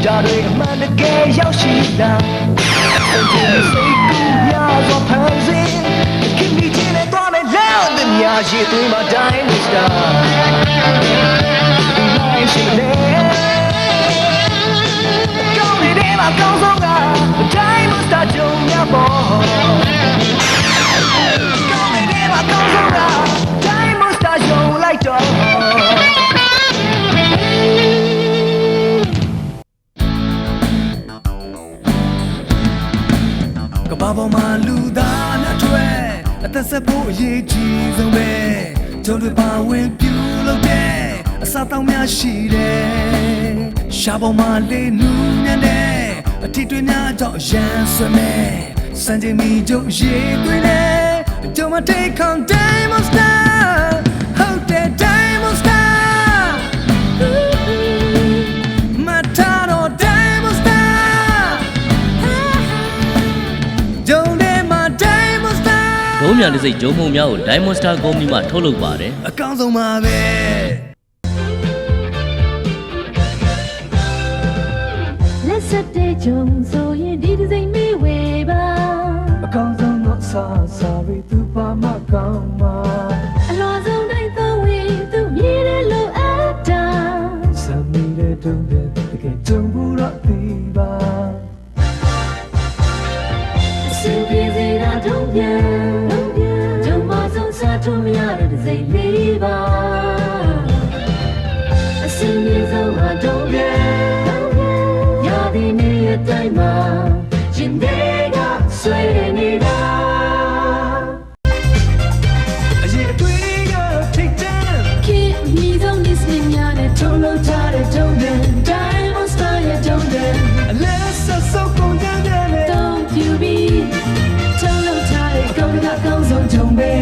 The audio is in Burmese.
ဒါတွေအမှန်တကယ်ရောက်ရှိလားစိတ်ကူးများစွာဖန်ဆင်းခင်မိချင်းနဲ့သွားမယ်လောက်တဲ့များရှိသွေးမှာတိုင်းမစတာနိုင်ရှိလေကောင်းနေတဲ့မှာကောင်းဆုံးကတိုင်းမစတာကြုံရပေါ်ကောင်းနေတဲ့မှာကောင်းဆုံးကတိုင်းမစတာကြုံလိုက်တော့ကဘာပေါ်မှာလူသားများတွေ့အသက်ဆက်ဖို့အရေးကြီးဆုံးပဲကျုံတွေပါဝင်ပြူလို့တဲ့အစားတောင်းများရှိတယ်ရှားပေါ်မှာလေးနူးညံ့တဲ့အထီတွေများကြောင့်ရန်ဆွဲမဲ့စံချိန်မီကြုံရေးသွင်းတယ်ကျုံမ take on diamond star hold that diamond starဒုံးမြန်တစ်စိတ်ဂျုံမုံများကို Diamond Star ကုမ္ပဏီမှထုတ်လုပ်ပါတယ်အကောင်းဆုံးပါပဲလက်ဆက်တဲ့ဂျုံဆိုရင်ဒီတစ်စိတ်မေးဝေပါအကောင်းဆုံးတော့စာရီသူပါမကောင်းမှာအလွန်ဆုံးတိုင်းသုံးဝင်သူမြည်တဲ့လိုအပ်တာစမ်းမိတဲ့တုံးတဲ့တကယ်ကြုံဘူးတော့ဒီပါအစင်ပြေစေတာတုံးပြန်တို့မရတဲ့စိတ်လေးပါအစင်းလေးဆုံးဟာတော့ရသည်နေရတိုင်းမှာရှင်တွေကဆွေးနေတာအရေးအတွေ့ကထိတ်တန့်ခင်မိဆုံးနေစနေများနဲ့ထုံးလို့ထားတဲ့တုံးတဲ့ Diamond Star ရဲ့တုံးတဲ့အလဲဆက်စုပ်ကုန်ကြတဲ့တုံးပြူပြီးထုံးလို့ထားတဲ့ကောင်းကကောင်းဆုံးတုံးပဲ